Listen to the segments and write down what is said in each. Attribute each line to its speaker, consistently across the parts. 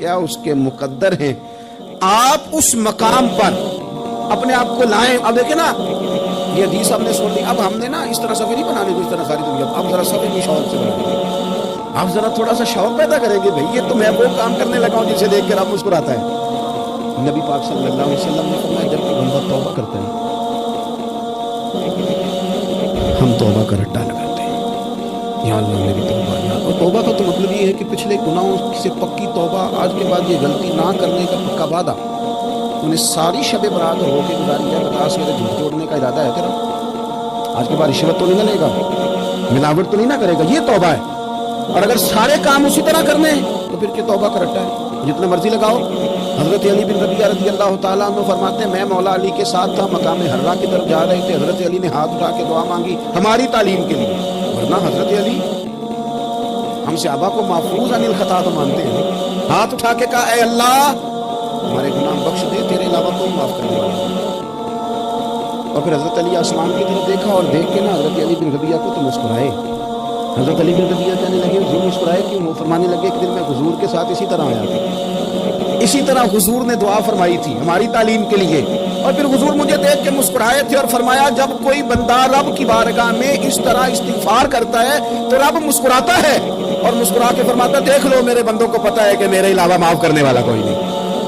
Speaker 1: क्या उसके मुकद्दर हैं। आप उस मकाम पर अपने आप को लाएं। अब देखें ना, ये हदीस हमने सुन ली, अब हमने ना इस तरह सफे नहीं बनाने दी, इस तरह सारी दुनिया, अब जरा सफे की शौक से बनाएंगे। आप जरा थोड़ा सा शौक पैदा करेंगे, भाई ये तो मैं वो काम करने लगा हूं जिसे देख कर आप मुस्कुराता है। नबी पाक सल्लल्लाहु अलैहि वसल्लम ने फरमाया, जब कोई बंदा तौबा करता है, हम तौबा का रट्टा लगाते हैं, या अल्लाह मेरी तौबा। और तौबा का तो मतलब ये है कि पिछले गुनाहों से पक्की तौबा, आज के बाद ये गलती ना करने का पक्का वादा। उन्हें सारी शब बरात होकर गुजारी है, 50 मेरे झूठ तोड़ने का इरादा है तेरा, आज के बाद रिश्वत तो नहीं ना लेगा, मिलावट तो नहीं ना करेगा, ये तौबा है। और अगर सारे काम उसी तरह करने हैं तो फिर क्या तौबा का रट्टा है, जितना मर्जी लगाओ। हजरत अली बिन रबिया रज़ी अल्लाह तआला अन्हु फरमाते हैं, मैं मौला अली के साथ था, मकाम हर्रा की तरफ जा रहे थे, हजरत अली ने हाथ उठा के दुआ मांगी हमारी तालीम के लिए, वरना हजरत अली हम सहाबा को महफूज अनिल खता तो मानते हैं। हाथ उठा के कहा, ऐ अल्लाह हमारे गुनाह बख्श दे, तेरे अलावा कोई माफ करने वाला नहीं। और फिर हजरत अली आसमान की तरफ देखा और देख के ना हजरत अली बिन रबिया को तो मुस्कुराए। हजरत अली बिन रबिया कहने लगे, हुजूर मुस्कुराए क्यों? वो फरमाने लगे, एक दिन मैं हुजूर के साथ इसी तरह आया था, इसी तरह हुजूर ने दुआ फरमाई थी हमारी तालीम के लिए, और फिर हुजूर मुझे देख के मुस्कुराए थे और फरमाया, जब कोई बंदा रब की बारगाह में इस तरह इस्तिगफार करता है तो रब मुस्कुराता है और मुस्कुरा के फरमाता, देख लो मेरे बंदों को पता है कि मेरे अलावा माफ करने वाला कोई नहीं,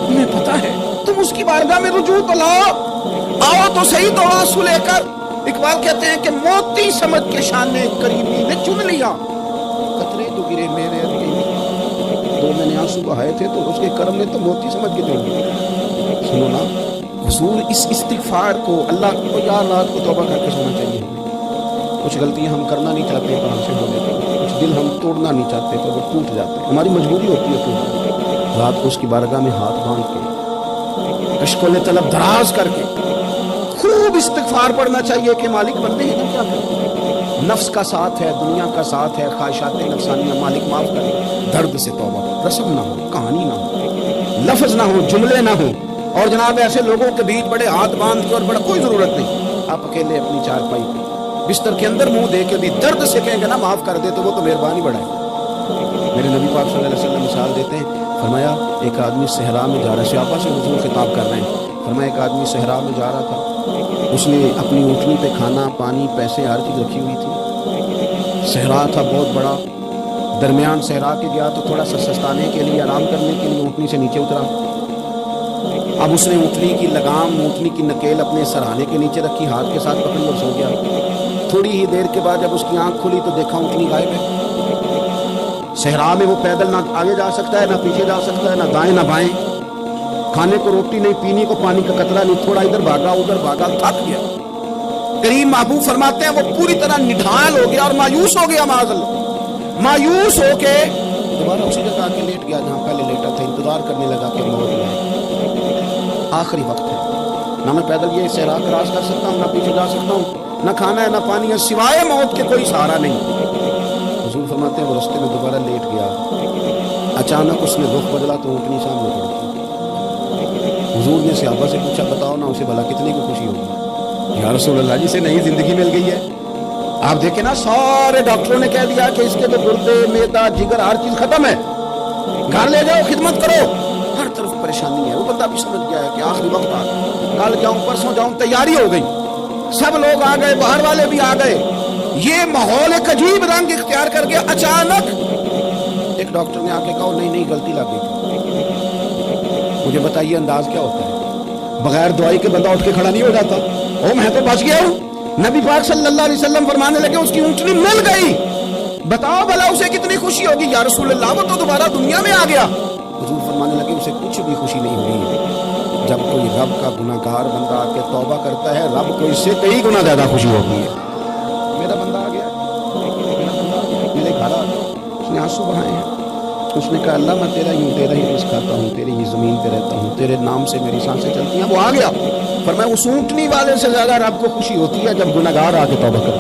Speaker 1: तुम्हें पता है, तुम उसकी बारगाह में रुजू तो लाओ, आओ तो सही तो आंसू लेकर। इकबाल कहते हैं कि मोती समझ के शाने करीमी ने चुन लिया, कतरे तो गिरे मेरे तो मैंने आंसू बहाए थे तो उसके करम ने तो मोती समझ के चुन लिया। सुनो ना हुजूर, इस इस्तिगफार को अल्लाह को या रात को तौबा करके सोना चाहिए। कुछ गलतियां हम करना नहीं चाहते पर हमसे हो जाती हैं, कुछ दिल हम तोड़ना नहीं चाहते पर वो टूट जाते हैं, हमारी मजबूरी होती है टूट। रात को उसकी बारगाह में हाथ बांध के कश्कोले तलब दराज करके खूब इस्तिगफार पढ़ना चाहिए कि मालिक बंदे हैं ना, क्या करें, नफ्स का साथ है, दुनिया का साथ है, ख्वाहिशात नफसानियां, मालिक माफ करे। दर्द से तौबा, रस्म ना हो, कहानी ना हो, लफ्ज ना हो, जुमले ना हो, और जनाब ऐसे लोगों के बीच बड़े हाथ बांध के और बड़ा कोई जरूरत नहीं। आप अकेले अपनी चारपाई पे बिस्तर के अंदर मुंह दे के भी दर्द से कहेंगे ना माफ कर दे तो वो तो मेहरबानी बढ़ाए। मेरे नबी पाक सल्लल्लाहु अलैहि वसल्लम मिसाल देते हैं, फरमाया एक आदमी सहरा में जा रहा है, सहाबा से हुजूर खिताब कर रहे हैं, फरमाया एक आदमी सहरा में जा रहा था, उसने अपनी ऊँटनी पे खाना पानी पैसे हर चीज़ रखी हुई थी, सहरा था बहुत बड़ा, दरमियान सहरा के गया तो थोड़ा सा सस्ताने के लिए, आराम करने के लिए ऊँटनी से नीचे उतरा। अब उसने ऊँटनी की लगाम, ऊँटनी की नकेल अपने सराहने के नीचे रखी, हाथ के साथ पकड़ी और सो गया। थोड़ी ही देर के बाद जब उसकी आंख खुली तो देखा ऊँटनी गायब है। सहरा में वो पैदल ना आगे जा सकता है, ना पीछे जा सकता है, ना दाएं ना बाएं, खाने को रोटी नहीं, पीने को पानी का कतरा नहीं, थोड़ा इधर भागा उधर भागा, थक गया। करीम महबूब फरमाते हैं वो पूरी तरह निढाल हो गया और मायूस हो गया, मायूस होके दोबारा उसी जगह आके लेट गया जहाँ पहले लेटा था, इंतजार करने लगा कि मौत आए, आखिरी वक्त है, ना मैं पैदल ये सहरा क्रॉस कर सकता हूँ, ना पीछे जा सकता हूँ, ना खाना है ना पानी है, सिवाय मौत के कोई सहारा नहीं। हुजूर फरमाते हैं वो रास्ते में दोबारा लेट गया, अचानक उसने रुख बदला तो ऊँटनी सामने पड़ी। हुजूर ने सहाबा से पूछा, बताओ ना उसे भला कितने की खुशी होगी? या रसूल अल्लाह जी से नई जिंदगी मिल गई है। आप देखें ना सारे डॉक्टरों ने कह दिया कि इसके तो गुर्दे मैदा जिगर हर चीज खत्म है, घर ले जाओ खिदमत करो, हर तरफ परेशानी है। वो बंदा भी समझ गया है कि आखिरी वक्त आ गया, कल जाऊं परसों जाऊं, तैयारी हो गई, सब लोग आ गए, बाहर वाले भी आ गए, ये माहौल एक अजीब रंग इख्तियार कर गया। अचानक एक डॉक्टर ने आके कहा नहीं नहीं गलती लग गई। मुझे बताइए अंदाज क्या होता है? बगैर दवाई के बंदा उठ के खड़ा नहीं हो जाता। ओ मैं तो बच गया हूं। नबी पाक सल्लल्लाहु अलैहि वसल्लम फरमाने लगे उसकी ऊँटनी मिल गई, बताओ भला उसे कितनी खुशी होगी? या रसूल अल्लाह वो तो दोबारा दुनिया में आ गया। हुजूर फरमाने लगे उसे कुछ भी खुशी नहीं हुई। जब कोई रब का गुनाहगार बंदा आके तौबा करता है, रब को इससे कई गुना ज्यादा खुशी होती है। मेरा बंदा आ गया, मेरे घर आ गया, उसने आंसू बहाए हैं, उसने कहा अल्लाह मैं तेरा ही रिस्क खाता हूँ, तेरी ही जमीन पे रहता हूँ, तेरे नाम से मेरी सांसें चलती हैं। वो आ गया, पर मैं उस ऊँटनी वाले से ज्यादा रब को खुशी होती है जब गुनाहगार आके तौबा करे।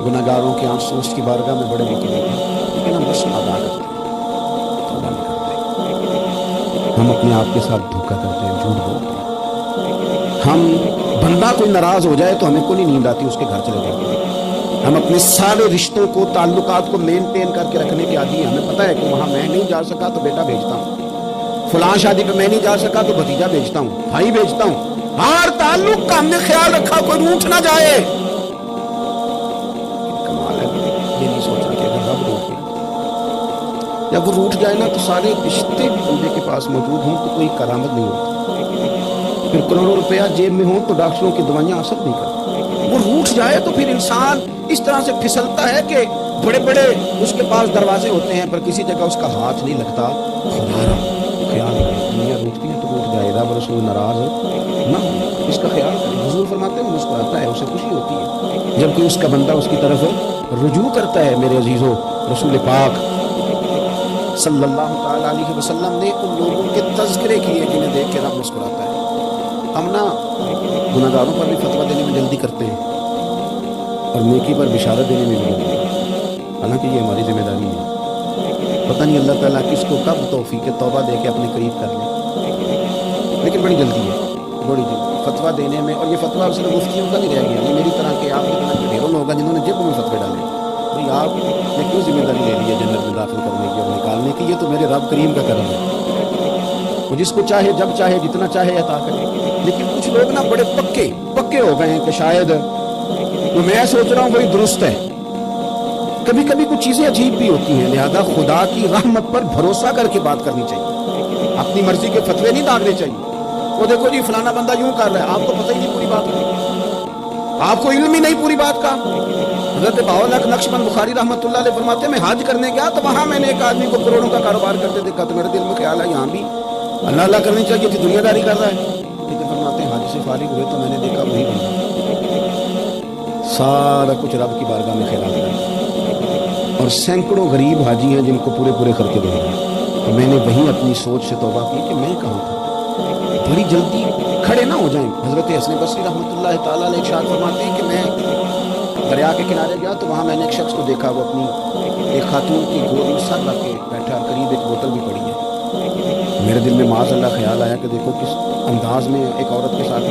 Speaker 1: गुनाहगारों के आंसू उसकी बारगाह में बड़े होते हैं, लेकिन हम रस्म अदा करते हैं, तौबा नहीं करते। हम अपने आप के साथ धोखा करते हैं, झूठ बोलते हैं। हम बंदा कोई नाराज हो जाए तो हमें कोई नींद आती, उसके घर चले जाते हैं। हम अपने सारे रिश्तों को ताल्लुकात को मेनटेन करके रखने के आदी हैं। हमें पता है कि वहाँ मैं नहीं जा सका तो बेटा भेजता हूँ, फलां शादी पे मैं नहीं जा सका तो भतीजा भेजता हूँ, भाई भेजता हूँ। हर ताल्लुक का हमने ख्याल रखा कोई रूठ ना जाए। कमाल है, ये नहीं सोचा कि अगर रब रूठ गया, जब वो रूठ जाए ना तो सारे रिश्ते भी बंदे के पास मौजूद हों तो कोई करामत नहीं होती। फिर करोड़ों रुपया जेब में हो तो डॉक्टरों की दवाइयाँ असर नहीं करती। वो रूठ जाए तो फिर इंसान इस तरह से फिसलता है कि बड़े बड़े उसके पास दरवाजे होते हैं पर किसी जगह उसका हाथ नहीं लगता। खुदा ख्याल करें, दुनिया रूठती है तो रूठ जाए, रब रसूल नाराज ना हो, इसका ख्याल करें। हुजूर फरमाते हैं मुस्कुराता है, उसे खुशी होती है जब कोई उसका बंदा उसकी तरफ रुजू करता है। मेरे अजीजों, रसूल पाक सल्लल्लाहु तआला अलैहि वसल्लम ने उन लोगों के तज़किरे किए जिन्हें देख के रब मुस्कुराता है। हम ना गुनाहगारों पर भी फतवा देने में जल्दी करते हैं और नेकी पर बिशारत देने में भी जल्दी, हालांकि ये हमारी जिम्मेदारी है। पता नहीं अल्लाह ताला किसको कब तौफीक तौबा दे के अपने करीब कर ले, लेकिन बड़ी जल्दी है, बड़ी जल्दी फतवा देने में। और ये फतवा सिर्फ मुफ्तियों का नहीं रह गया, ये मेरी तरह के आपकी तरह के ढेरों लोग हैं जिन्होंने जेब में फतवे डाले। भाई आपने क्यों जिम्मेदारी ले ली है जन्नत में दाखिल करने की और निकालने की? ये तो मेरे रब करीम का करम है, वो जिसको चाहे जब चाहे जितना चाहे अता करे। लेकिन कुछ लोग ना बड़े पक्के हो गए हैं कि शायद जो मैं सोच रहा हूँ वही दुरुस्त है। कभी कभी कुछ चीजें अजीब भी होती हैं, लिहाजा खुदा की रहमत पर भरोसा करके बात करनी चाहिए, अपनी मर्जी के फतवे नहीं दागने चाहिए। वो देखो जी फलाना बंदा यूं कर रहा है, आपको पता ही नहीं पूरी बात का, आपको इल्म ही नहीं पूरी बात का। हज़रत बावलक नक्शबंद बुखारी रहमतुल्लाह अलैह फरमाते हैं मैं हज करने गया तो वहां मैंने एक आदमी को करोड़ों का कारोबार करते देखा तो मेरे दिल में ख्याल है यहाँ भी अल्लाह अल्लाह करनी चाहिए थी, दुनियादारी कर रहा है। लेकिन फरमाते हैं हज से फारिग हुए तो मैंने देखा वही बंदा सारा कुछ रब की बारगाह में खिला रहा है और सैकड़ों गरीब हाजी हैं जिनको पूरे खर्चे दे रहे हैं। तो मैंने वहीं अपनी सोच से तौबा की कि मैं कहाँ था। बड़ी जल्दी खड़े ना हो जाएं। हज़रत हसन बसरी रहमतुल्लाह ताला अलैह इरशाद फरमाते हैं कि मैं दरिया के किनारे गया तो वहाँ मैंने एक शख्स को देखा, वो अपनी एक खातून की गोद में सर रख के बैठा, करीब एक बोतल भी पड़ी है। मेरे दिल में माज़अल्लाह ख्याल आया कि देखो किस अंदाज में एक औरत के साथ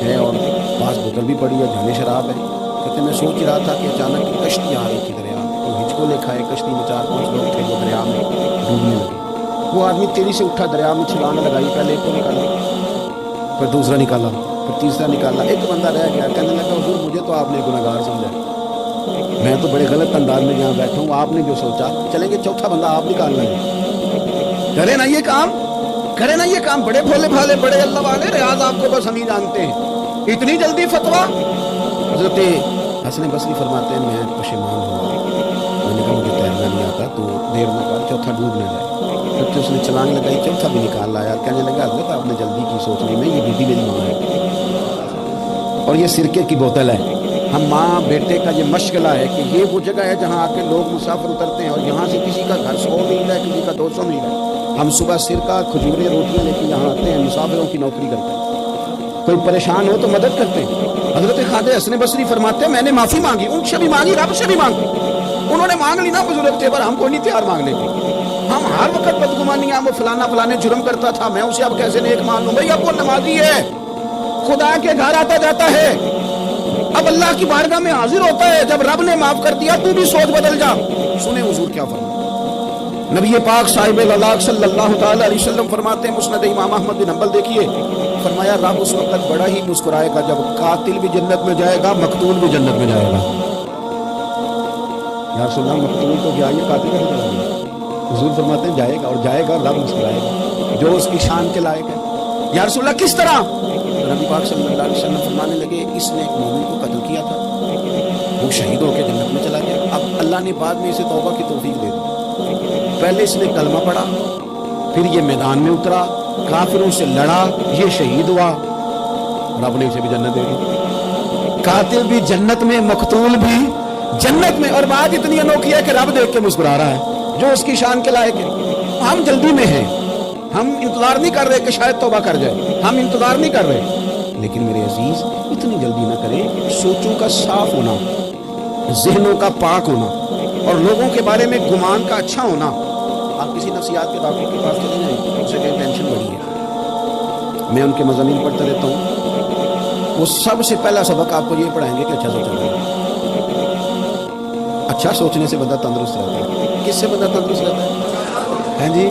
Speaker 1: है और पास बोतल भी पड़ी है, जाने शराब है। कहते मैं सोच रहा था कि अचानक एक कश्ती आ रही थी दरिया में, तो हिचको लेखा है कश्ती में 4-5 लोग थे वो दरिया में डूबने लगे। वो आदमी तेजी से उठा, दरिया में छलांग लगाई, पहले एक को निकाला, फिर दूसरा निकाला, फिर तीसरा निकाला, एक बंदा रह गया। कहने लगा हुजूर मुझे तो आपने गुनहगार समझा, मैं तो बड़े गलत अंदाज में यहाँ बैठा हूँ, आपने जो सोचा चलेंगे चौथा बंदा आप निकालना है। करे ना ये काम, करे ना ये काम, बड़े भोले भाले बड़े अल्लाह वाले, रियाज आपको बस हम ही जानते हैं, इतनी जल्दी फतवा। हज़रत हसन बसरी फरमाते हैं मैं पशेमान हुआ, मैंने कहा मुझे तैरना नहीं आता तो देर में कहा चौथा डूब न जाए। जब उसने छलांग लगाई चौथा भी निकाल लाया, कहने लगा हज़रत आपने जल्दी की सोच ली, मैं ये बीबी मेरी माँ है और ये सिरके की बोतल है। हम माँ बेटे का ये मशगला है कि ये वो जगह है जहाँ आके लोग मुसाफिर उतरते हैं और यहाँ से किसी का घर 100 मील है, किसी का 200 मील है। हम सुबह सिरका खजूरें रोटियाँ लेके यहाँ आते हैं, मुसाफिरों की नौकरी करते हैं, कोई परेशान हो तो मदद करते हैं। हज़रत ख्वाजा हसन बसरी फरमाते हैं मैंने माफ़ी मांगी, उनसे भी मांगी, रब से भी मांगी। उन्होंने मांग ली ना बुजुर्ग थे पर हम कोई नहीं तैयार मांगने की। हम हर वक्त बदगुमानियां, वो फलाने जुर्म करता था, मैं उसे अब कैसे नेक मान लूं? भाई अब वो नमाजी है, खुदा के घर आता जाता है, अब अल्लाह की बारगाह में हाजिर होता है। जब रब ने माफ कर दिया तू भी सोच बदल जा। सुने हुजूर क्या फरमाते, नबी पाक साहिब अल्लाह सल्लल्लाहु तआला अलैहि वसल्लम फरमाते हैं, मुस्नद इमाम अहमद बिन हंबल देखिए, फरमाया रब उस वक्त बड़ा ही मुस्कुराएगा जब कातिल भी जन्नत में जाएगा, मकतूल भी जन्नत में जाएगा। या रसूल अल्लाह मकतूल तो गया, ये कातिल नहीं चला गया। हुजूर फरमाते हैं जाएगा और जाएगा, रब मुस्कुराएगा जो उसकी शान के लायक है। या रसूल अल्लाह किस तरह? तो नबी पाक सल्लल्लाहु अलैहि वसल्लम फरमाने लगे इसने एक मोमिन को कत्ल किया था, वो शहीद होकर जन्नत में चला गया। अब अल्लाह ने बाद में इसे तौबा की तौफीक दे दी। पहले इसने कलमा पढ़ा, फिर ये मैदान में उतरा, काफिरों से लड़ा, ये शहीद हुआ, रब ने इसे भी जन्नत दे दी। कातिल भी जन्नत में, मकतूल भी जन्नत में। और बात इतनी अनोखी है कि रब देख के मुस्कुरा रहा है जो उसकी शान के लायक है। हम जल्दी में हैं, हम इंतजार नहीं कर रहे कि शायद तौबा कर जाए, हम इंतजार नहीं कर रहे। लेकिन मेरे अजीज इतनी जल्दी ना करें। सोचों का साफ होना, जहनों का पाक होना और लोगों के बारे में गुमान का अच्छा होना। आप किसी नफ्सियात के डॉक्टर के पास चले जाएं, उनसे कहीं टेंशन बढ़ी है, मैं उनके मज़ामीन पढ़ता रहता हूँ, वो सबसे पहला सबक आपको ये पढ़ाएंगे कि अच्छा सोचना है। अच्छा सोचने से बंदा तंदुरुस्त रहता है। किससे बंदा तंदुरुस्त रहता है? हैं जी,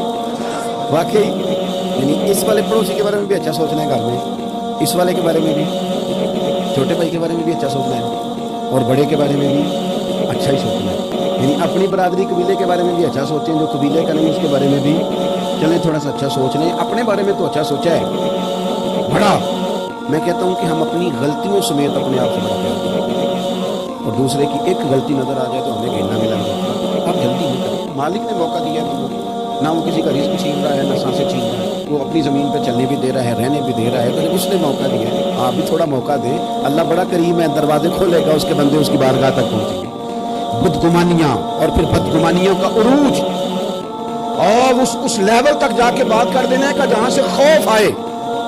Speaker 1: वाकई یعنی اس والے پڑوسی کے بارے میں بھی اچھا سوچنا ہے گھر میں، اس والے کے بارے میں بھی، چھوٹے بھائی کے بارے میں بھی اچھا سوچنا ہے، اور بڑے کے بارے میں بھی اچھا ہی سوچنا ہے۔ یعنی اپنی برادری قبیلے کے بارے میں بھی اچھا سوچیں، جو قبیلے کا نہیں اس کے بارے میں بھی چلیں تھوڑا سا اچھا سوچ لیں۔ اپنے بارے میں تو اچھا سوچا ہے بڑا، میں کہتا ہوں کہ ہم اپنی غلطیوں سمیت اپنے آپ سے بڑا پیار کریں، اور دوسرے کی ایک غلطی نظر آ جائے تو ہمیں گھیرنا ملا جاتا ہے۔ آپ جلدی نہیں کریں، مالک نے موقع دیا ہے، نہ وہ کسی کا رزق چھین رہا ہے نہ سانسیں چھین رہا ہے، وہ اپنی زمین پہ چلنے بھی دے رہا ہے، رہنے بھی دے رہا ہے، تو جب اس نے موقع دیا ہے آپ بھی تھوڑا موقع دیں۔ اللہ بڑا کریم ہے، دروازے کھولے گا، اس کے بندے اس کی بارگاہ تک پہنچیں گے۔ بدگمانیاں اور پھر بدگمانیوں کا عروج اور اس لیول تک جا کے بات کر دینا کا جہاں سے خوف آئے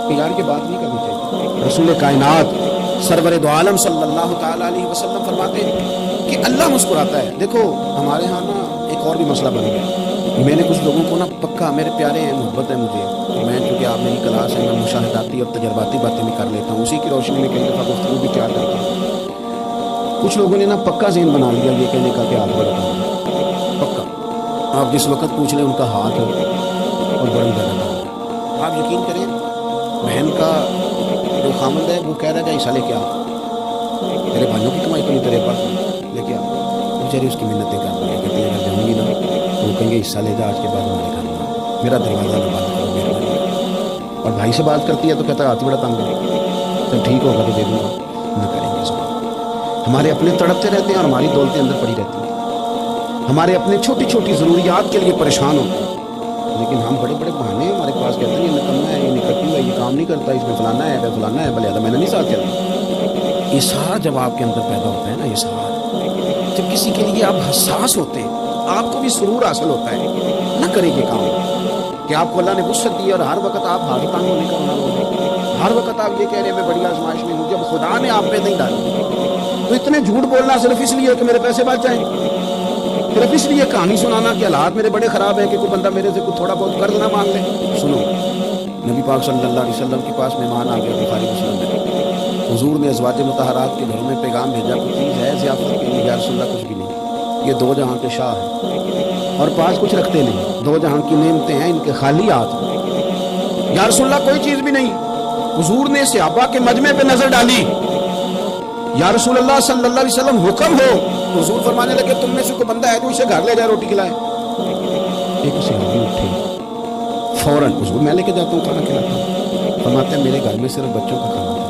Speaker 1: کہ یار کی بات نہیں کرنی چاہیے۔ رسول کائنات سرور دو عالم صلی اللہ تعالی علیہ وسلم فرماتے ہیں کہ اللہ مسکراتا ہے۔ دیکھو ہمارے ہاں نا ایک اور بھی مسئلہ بن گیا، میں نے کچھ لوگوں کو نا پکا، میرے پیارے ہیں، محبت ہے مجھے، میں چونکہ آپ میری کلاس ہے، میں مشاہداتی اور تجرباتی باتیں بھی کر لیتا ہوں، اسی کی روشنی میں کئی دفعہ گفتگو بھی تیار کرتا ہوں۔ کچھ لوگوں نے نا پکا ذہن بنا لیا یہ کہنے کا کہ آپ بڑا پکا، آپ جس وقت پوچھ لیں ان کا ہاتھ اور بڑی درد۔ آپ یقین کریں بہن کا جو خامند ہے وہ کہہ رہا ہے حصہ لے کے آ، میرے بھائیوں کی کمائی تو نہیں تیرے پاس، لے کے آ۔ بیچاری اس کی منتیں کر رہی ہیں، کہتی ہیں اگر جاؤں گی نا تو وہ کہیں گے حصہ لے جا آج کے بعد ہمارے گھر میں، میرا دروازہ نہ بند کرو مہربانی۔ اور بھائی سے بات کرتی ہے تو کہتا ہے ہاتھ بڑا تنگ ہے، جب ٹھیک ہوگا تو دے دوں گا، نہ کریں گے اس کو۔ ہمارے اپنے تڑپتے رہتے ہیں اور ہماری دولتیں اندر پڑی رہتی ہیں، ہمارے اپنے چھوٹی چھوٹی ضروریات کے لیے پریشان ہوتے ہیں، لیکن ہم بڑے بڑے بہانے ہمارے پاس کہتے ہیں یہ نکما ہے، یہ نکٹو ہے، یہ کام نہیں کرتا، اس میں فلانا ہے فلانا ہے، بلے میں نے نہیں ساتھ چلنا۔ اصرار جب آپ کے اندر پیدا ہوتا ہے نا، اصرار جب کسی کے لیے آپ حساس ہوتے ہیں آپ کو بھی سرور حاصل ہوتا ہے، نہ کریں یہ کام کہ آپ کو اللہ نے وسعت دی اور ہر وقت آپ ہاتھ تانگ ہونے کا ہونا ہوگا، ہر وقت آپ یہ کہہ رہے ہیں میں بڑی آزمائش میں ہوں، جب خدا نے آپ پہ نہیں ڈالی تو اتنے جھوٹ بولنا صرف اس لیے کہ میرے پیسے بچ جائیں، صرف اس لیے کہانی سنانا کہ حالات میرے بڑے خراب ہیں کہ کوئی بندہ میرے سے کوئی تھوڑا بہت قرض نہ مانگ لے۔ سنو، نبی پاک صلی اللہ علیہ وسلم کے پاس مہمان آ گیا، بخاری مسلم میں، حضور نے ازواج مطہرات کے گھروں میں پیغام بھیجا، کوئی چیز ہے ضیافت کے لیے؟ یا رسول اللہ کچھ بھی نہیں، یہ دو جہاں کے شاہ ہیں اور پاس کچھ رکھتے نہیں، دو جہاں کی نعمتیں ہیں ان کے خالی ہاتھ، یا رسول اللہ کوئی چیز بھی نہیں۔ حضور نے صحابہ کے مجمع پہ نظر ڈالی، یا رسول اللہ صلی اللہ علیہ وسلم حکم ہو۔ حضور فرمانے لگے تم میں سے کوئی بندہ ہے جو اسے گھر لے جائے روٹی کھلائے؟ ایک صحابی اٹھے فوراً، حضور میں لے کے جاتا ہوں کھانا کھلاتا ہوں، فرماتے ہیں میرے گھر میں صرف بچوں کا کھانا تھا،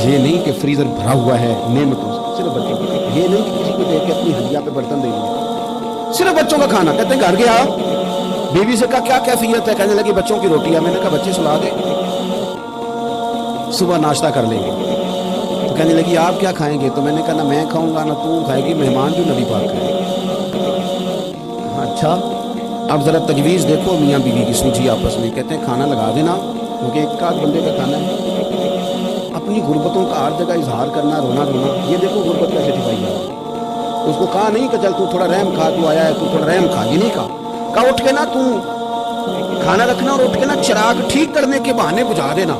Speaker 1: یہ نہیں کہ فریزر بھرا ہوا ہے نعمتوں سے، صرف بچوں کا کھانا، یہ نہیں کہ کسی کو دیکھ کے اپنی ہدیہ پہ برتن دے دیا، صرف بچوں کا کھانا۔ کہتے ہیں گھر گیا، بیوی سے کہا کیا کیفیت ہے؟ کہنے لگی بچوں کی روٹی ہے۔ میں نے کہا بچے سلا دے، صبح ناشتہ کر لیں گے۔ تو کہنے لگی آپ کیا کھائیں گے؟ تو میں نے کہا نہ میں کھاؤں گا نہ تو کھائے گی، مہمان جو نبی پاک ہے۔ اچھا اب ذرا تجویز دیکھو میاں بیوی کی سوچی آپس میں، کہتے ہیں کھانا لگا دینا کیونکہ ایک آدھ بندے کا کھانا ہے، اپنی غربتوں کا ہر جگہ اظہار کرنا، رونا رونا، یہ دیکھو غربت کیسے چھپائی جائے۔ اس کو کہا نہیں کہ چل تو تھوڑا رحم کھا، تو آیا ہے تو تھوڑا رحم کھا، یہ نہیں کہا اٹھ کے نا تو کھانا رکھنا اور اٹھ کے نا چراغ ٹھیک کرنے کے بہانے بجھا دینا۔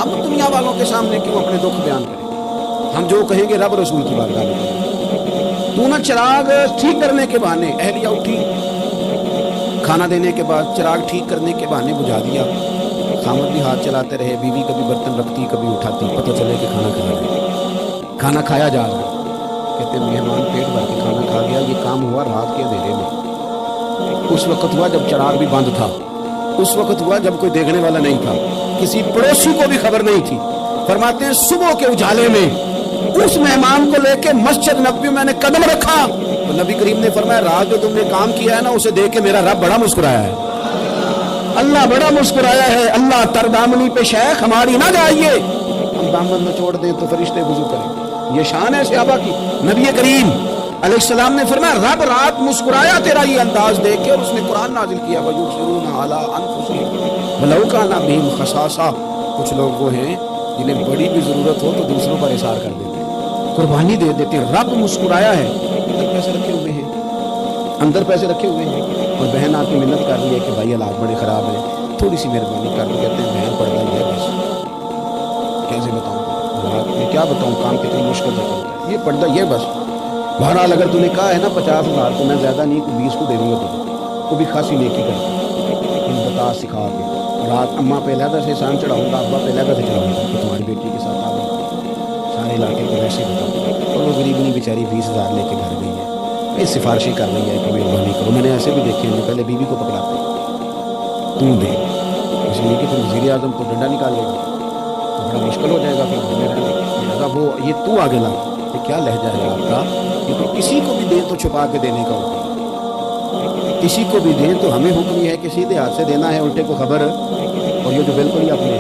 Speaker 1: اب دنیا والوں کے سامنے کیوں اپنے دکھ بیان کریں، ہم جو کہیں گے رب رسول کی بارگاہ میں، تو نا چراغ ٹھیک کرنے کے بہانے، اہلیہ اٹھی کھانا دینے کے بعد چراغ ٹھیک کرنے کے بہانے بجھا دیا، خامد بھی ہاتھ چلاتے رہے، بیوی کبھی برتن رکھتی کبھی اٹھاتی، پتہ چلے کہ کھانا کھا رہے، کھانا کھایا جا رہا ہے۔ کہتے مہمان پیٹ بھر کے کھانا کھا گیا، یہ کام ہوا رات کے اندھیرے میں، اس وقت ہوا جب چراغ بھی بند تھا، اس وقت ہوا جب کوئی دیکھنے والا نہیں تھا، کسی پڑوسی کو بھی خبر نہیں تھی۔ فرماتے ہیں صبح کے اجالے میں اس مہمان کو لے کے مسجد نبوی میں نے قدم رکھا تو نبی کریم نے فرمایا رات جو تم نے کام کیا ہے نا اسے دیکھ کے میرا رب بڑا مسکرایا ہے، اللہ بڑا مسکرایا ہے۔ اللہ تردامنی پہ شیخ ہماری نہ جائیے، ہم دامن میں چھوڑ دیں تو فرشتے وضو کریں، یہ شان ہے صحابہ کی۔ نبی کریم علیہ السلام نے فرمایا رب رات مسکرایا تیرا یہ انداز دیکھ کے، اور اس نے قرآن نازل کیا وَيُبْصِرُونَ عَلَىٰ أَنفُسِهِمْ وَلَوْ كَانَ بِهِمْ خَصَاصَةٌ۔ کچھ لوگ وہ ہیں جنہیں بڑی بھی ضرورت ہو تو دوسروں پر اثار کر دیتے ہیں، قربانی دے دیتے ہیں۔ رب مسکرایا ہے، اندر پیسے رکھے ہوئے ہیں، اندر پیسے رکھے ہوئے ہیں، اور بہن آپ کی منت کر رہی ہے کہ بھائی حالات بڑے خراب ہیں، تھوڑی سی مہربانی کر دو۔ کہتے ہیں بہن پڑھ رہی ہے، بس کیسے بتاؤں، میں کیا بتاؤں، کام کتنی مشکل سے چلتا ہے، یہ پردہ یہ بس۔ بہرحال اگر تو نے کہا ہے نا 50,000 تو میں زیادہ نہیں 20 کو دے دوں گا، تجھے وہ بھی خاصی نیکی کر اخلاص سکھا کے, رات اماں پہ علیحدہ سے سان چڑھاؤں گا, ابا پہ علیحدہ سے چڑھاؤں گا کہ تمہاری بیٹی کے ساتھ آ گئی, سارے علاقے کو ویسے بتاؤں. اور وہ غریبنی بیچاری 20,000 لے کے گھر گئی ہے, یہ سفارشی کر رہی ہے کہ مہربانی کرو. میں نے ایسے بھی دیکھے ہیں پہلے بیوی کو پکڑاتے تم دے, اس لیے کہ پھر وزیر اعظم تو ڈنڈا نکال لے گا تو بڑا مشکل ہو جائے گا پھر گھر میں رہنے. لہٰذا وہ یہ تو آگے لا, یہ کیا لہجہ ہے آپ کا, یہ تو کسی کو بھی دیں تو چھپا کے دینے کا حکم ہے, کسی کو بھی دیں تو ہمیں حکم یہ ہے کہ سیدھے ہاتھ سے دینا ہے, الٹے کو خبر. اور یہ جو بالکل ہی اپنے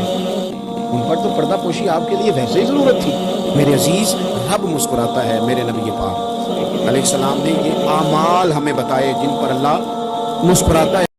Speaker 1: ان پر تو پردہ پوشی آپ کے لیے ویسے ہی ضرورت تھی. میرے عزیز, رب مسکراتا ہے, میرے نبی پاک علیہ السلام نے یہ اعمال ہمیں بتائے جن پر اللہ مسکراتا ہے.